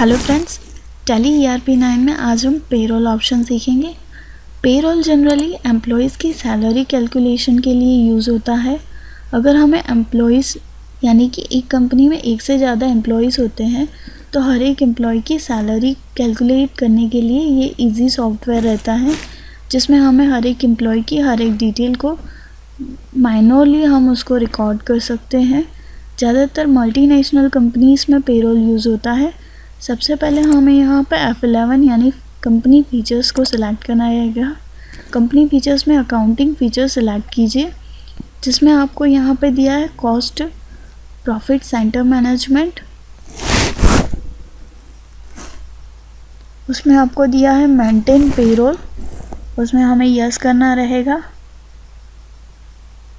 Hello friends, tally ERP9 में आज हम पेरोल ऑप्शन सीखेंगे। पेरोल जनरली एम्प्लॉयज़ की सैलरी कैलकुलेशन के लिए यूज़ होता है। अगर हमें एम्प्लॉयज़ यानी कि एक कंपनी में एक से ज़्यादा एम्प्लॉयज़ होते हैं तो हर एक एम्प्लॉय की सैलरी कैलकुलेट करने के लिए ये इजी सॉफ्टवेयर रहता है, जिसमें हमें हर एक एम्प्लॉय की हर एक डिटेल को माइनरली हम उसको रिकॉर्ड कर सकते हैं। ज़्यादातर मल्टीनेशनल कंपनीज़ में पेरोल यूज़ होता है। सबसे पहले हमें यहाँ पे F11 यानी कंपनी फीचर्स को सिलेक्ट करना रहेगा। कंपनी फीचर्स में अकाउंटिंग फीचर सिलेक्ट कीजिए, जिसमें आपको यहाँ पे दिया है कॉस्ट प्रॉफिट सेंटर मैनेजमेंट। उसमें आपको दिया है मेंटेन पेरोल, उसमें हमें यस करना रहेगा।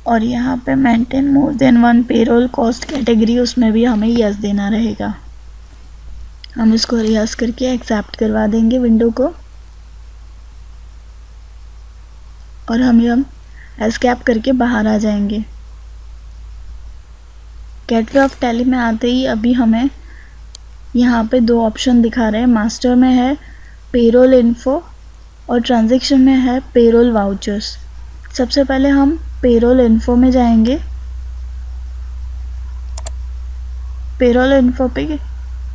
और यहाँ पे maintain more than one payroll cost category, उसमें भी हमें यस देना रहेगा। हम इसको रियाज करके एक्सेप्ट करवा देंगे विंडो को, और हम एस्केप करके बाहर आ जाएंगे। गेटवे ऑफ टैली में आते ही अभी हमें यहाँ पे दो ऑप्शन दिखा रहे हैं। मास्टर में है पेरोल इन्फो और ट्रांजैक्शन में है पेरोल वाउचर्स। सबसे पहले हम पेरोल इन्फो में जाएंगे। पेरोल इन्फो पे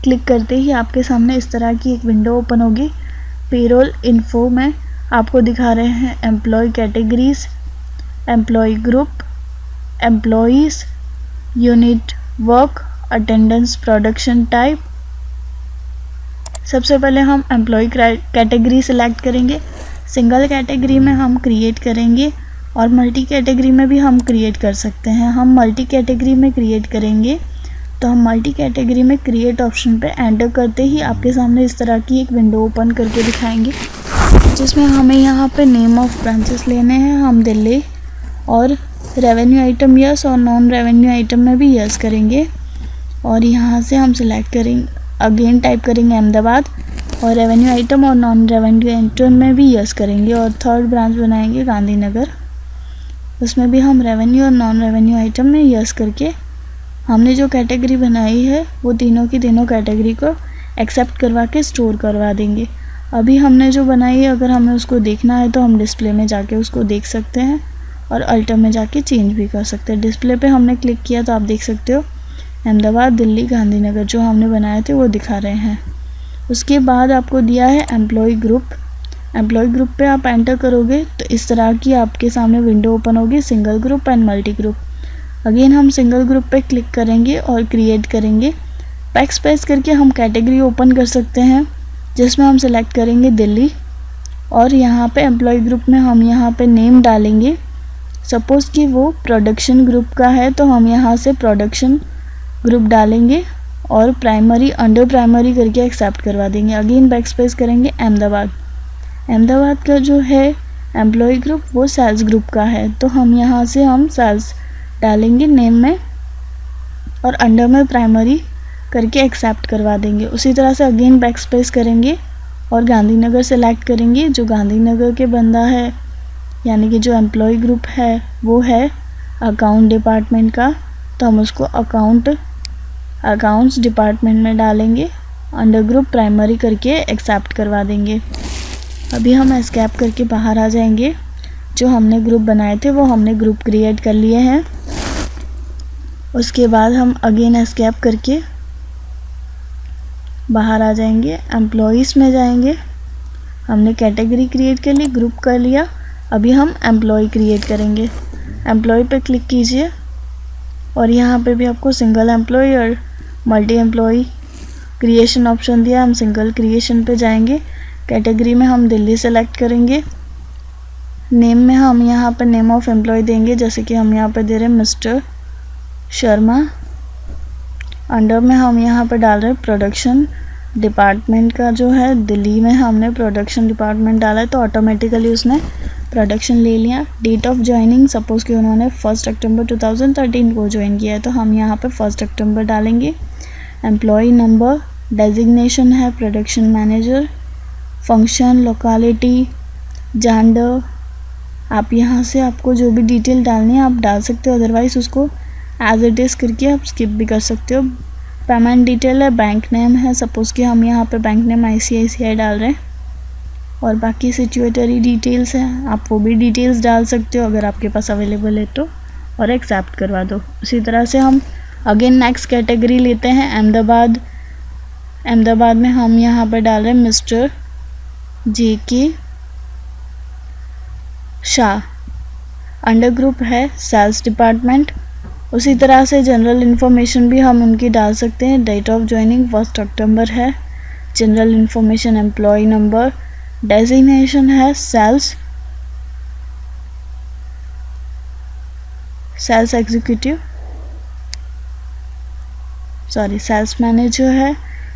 क्लिक करते ही आपके सामने इस तरह की एक विंडो ओपन होगी। पेरोल इन्फो में आपको दिखा रहे हैं employee categories, employee group, employees, unit work, attendance, production type. सबसे पहले हम एम्प्लॉय कैटेगरी सिलेक्ट करेंगे। सिंगल कैटेगरी में हम क्रिएट करेंगे और मल्टी कैटेगरी में भी हम क्रिएट कर सकते हैं। हम मल्टी कैटेगरी में क्रिएट करेंगे तो हम मल्टी कैटेगरी में क्रिएट ऑप्शन पे एंटर करते ही आपके सामने इस तरह की एक विंडो ओपन करके दिखाएंगे, जिसमें हमें यहाँ पे नेम ऑफ ब्रांचेस लेने हैं। हम दिल्ली और रेवेन्यू आइटम यस और नॉन रेवेन्यू आइटम में भी यस करेंगे। और यहाँ से हम सिलेक्ट करेंगे, अगेन टाइप करेंगे अहमदाबाद, और रेवेन्यू आइटम और नॉन रेवेन्यू आइटम में भी यस करेंगे। और थर्ड ब्रांच बनाएंगे गांधीनगर, उसमें भी हम रेवेन्यू और नॉन रेवेन्यू आइटम में यस करके हमने जो कैटेगरी बनाई है वो तीनों की तीनों कैटेगरी को एक्सेप्ट करवा के स्टोर करवा देंगे। अभी हमने जो बनाई है, अगर हमें उसको देखना है तो हम डिस्प्ले में जाके उसको देख सकते हैं और अल्टर में जाके चेंज भी कर सकते हैं। डिस्प्ले पे हमने क्लिक किया तो आप देख सकते हो अहमदाबाद, दिल्ली, गांधीनगर जो हमने बनाए थे वो दिखा रहे हैं। उसके बाद आपको दिया है एम्प्लॉय ग्रुप। एम्प्लॉय ग्रुप पे आप एंटर करोगे तो इस तरह की आपके सामने विंडो ओपन होगी, single group and multi group. Again हम सिंगल ग्रुप पे क्लिक करेंगे और क्रिएट करेंगे। बैक स्पेस करके हम कैटेगरी ओपन कर सकते हैं, जिसमें हम सिलेक्ट करेंगे दिल्ली। और यहाँ पे एम्प्लॉय ग्रुप में हम यहाँ पे नेम डालेंगे। सपोज़ कि वो प्रोडक्शन ग्रुप का है तो हम यहाँ से प्रोडक्शन ग्रुप डालेंगे और प्राइमरी अंडर प्राइमरी करके एक्सेप्ट करवा देंगे। अगेन बैक स्पेस करेंगे अहमदाबाद। अहमदाबाद का जो है एम्प्लॉय ग्रुप वो सेल्स ग्रुप का है, तो हम यहाँ से हम सेल्स डालेंगे नेम में और अंडर में प्राइमरी करके एक्सेप्ट करवा देंगे। उसी तरह से अगेन बैक स्पेस करेंगे और गांधीनगर सेलेक्ट करेंगे। जो गांधीनगर के बंदा है यानी कि जो एम्प्लॉय ग्रुप है वो है अकाउंट डिपार्टमेंट का, तो हम उसको अकाउंट्स डिपार्टमेंट में डालेंगे, अंडर ग्रुप प्राइमरी करके एक्सेप्ट करवा देंगे। अभी हम एस्केप करके बाहर आ जाएंगे। जो हमने ग्रुप बनाए थे वो हमने ग्रुप क्रिएट कर लिए हैं। उसके बाद हम अगेन एस्केप करके बाहर आ जाएंगे, एम्प्लॉयज़ में जाएंगे। हमने कैटेगरी क्रिएट कर ली, ग्रुप कर लिया। अभी हम एम्प्लॉय क्रिएट करेंगे। एम्प्लॉय पे क्लिक कीजिए और यहाँ पे भी आपको सिंगल एम्प्लॉय और मल्टी एम्प्लॉय क्रिएशन ऑप्शन दिया। हम सिंगल क्रिएशन पे जाएंगे। कैटेगरी में हम दिल्ली सेलेक्ट करेंगे। नेम में हम यहाँ पे नेम ऑफ एम्प्लॉय देंगे, जैसे कि हम यहाँ पे दे रहे हैं मिस्टर शर्मा। अंडर में हम यहाँ पे डाल रहे हैं प्रोडक्शन डिपार्टमेंट का, जो है दिल्ली में हमने प्रोडक्शन डिपार्टमेंट डाला है तो ऑटोमेटिकली उसने प्रोडक्शन ले लिया। डेट ऑफ ज्वाइनिंग सपोज़ कि उन्होंने 1 अक्टूबर 2013 को ज्वाइन किया है तो हम यहाँ पे 1 अक्टूबर डालेंगे। एम्प्लॉय नंबर, डेजिग्नेशन है production manager, function, locality, gender. आप यहाँ से आपको जो भी डिटेल डालनी है आप डाल सकते हो, अदरवाइज़ उसको एज इट इज़ करके आप स्किप भी कर सकते हो। पेमेंट डिटेल है, बैंक नेम है, सपोज़ कि हम यहाँ पे बैंक नेम ICICI डाल रहे हैं, और बाकी सिचुएटरी डिटेल्स हैं, आप वो भी डिटेल्स डाल सकते हो अगर आपके पास अवेलेबल है तो, और एक्सेप्ट करवा दो। उसी तरह से हम अगेन नेक्स्ट कैटेगरी लेते हैं अहमदाबाद। अहमदाबाद में हम यहाँ पर डाल रहे हैं mister JK Shah. Under group है सेल्स डिपार्टमेंट। उसी तरह से जनरल इन्फॉर्मेशन भी हम उनकी डाल सकते हैं। डेट ऑफ ज्वाइनिंग 1 अक्टूबर है। General information employee number. Designation है सेल्स एग्जीक्यूटिव, सेल्स मैनेजर है,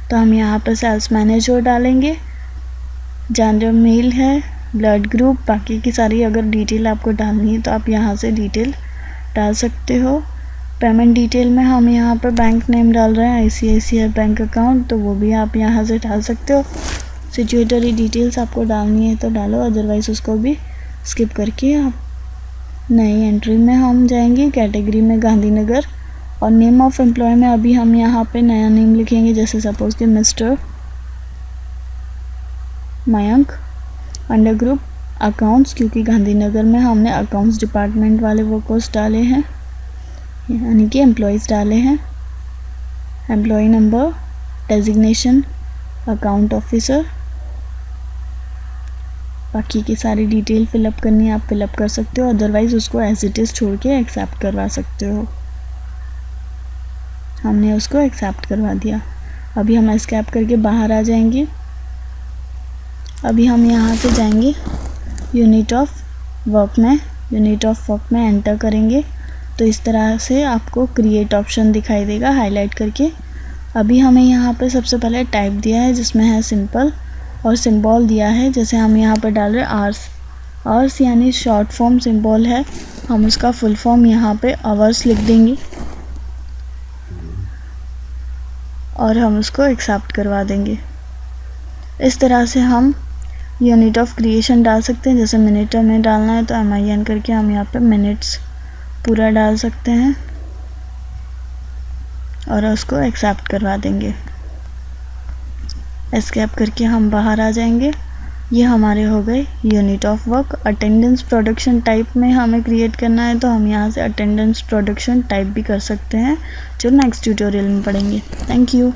तो हम यहाँ पर सेल्स मैनेजर डालेंगे। जेंडर मेल है, ब्लड ग्रुप, बाकी की सारी अगर डिटेल आपको डालनी है तो आप यहाँ से डिटेल डाल सकते हो। पेमेंट डिटेल में हम यहाँ पर बैंक नेम डाल रहे हैं ICICI बैंक अकाउंट, तो वो भी आप यहाँ से डाल सकते हो। सिचुएटरी डिटेल्स आपको डालनी है तो डालो, अदरवाइज़ उसको भी स्किप करके आप नई एंट्री में हम जाएंगे। कैटेगरी में गांधीनगर, और नेम ऑफ एम्प्लॉय में अभी हम यहाँ पे नया नेम लिखेंगे, जैसे सपोज कि mister Mayank. Under group accounts, क्योंकि गांधीनगर में हमने अकाउंट्स डिपार्टमेंट वाले वर्कर्स डाले हैं, यानी कि एम्प्लॉयज़ डाले हैं। Employee number, designation account officer, बाकी की सारी डिटेल फिलअप करनी है आप फिलअप कर सकते हो, अदरवाइज़ उसको एज इट इज़ छोड़ के एक्सेप्ट करवा सकते हो। हमने उसको एक्सेप्ट करवा दिया। अभी हम एस्केप करके बाहर आ जाएंगे। अभी हम यहाँ से जाएंगे यूनिट ऑफ वर्क में। यूनिट ऑफ वर्क में एंटर करेंगे तो इस तरह से आपको क्रिएट ऑप्शन दिखाई देगा हाईलाइट करके। अभी हमें यहाँ पे सबसे पहले टाइप दिया है जिसमें है सिंपल, और सिंबल दिया है, जैसे हम यहाँ पर डाल रहे हैं आवर्स यानी शॉर्ट फॉर्म सिंबल है, हम उसका फुल फॉर्म यहाँ पे आवर्स लिख देंगे और हम उसको एक्सेप्ट करवा देंगे। इस तरह से हम यूनिट ऑफ क्रिएशन डाल सकते हैं। जैसे मिनट में डालना है तो MIN करके हम यहाँ पे मिनट्स पूरा डाल सकते हैं और उसको एक्सेप्ट करवा देंगे। एस्केप करके हम बाहर आ जाएंगे। ये हमारे हो गए unit of work. Attendance production type में हमें क्रिएट करना है तो हम यहाँ से अटेंडेंस प्रोडक्शन टाइप भी कर सकते हैं, जो नेक्स्ट ट्यूटोरियल में पढ़ेंगे। Thank you.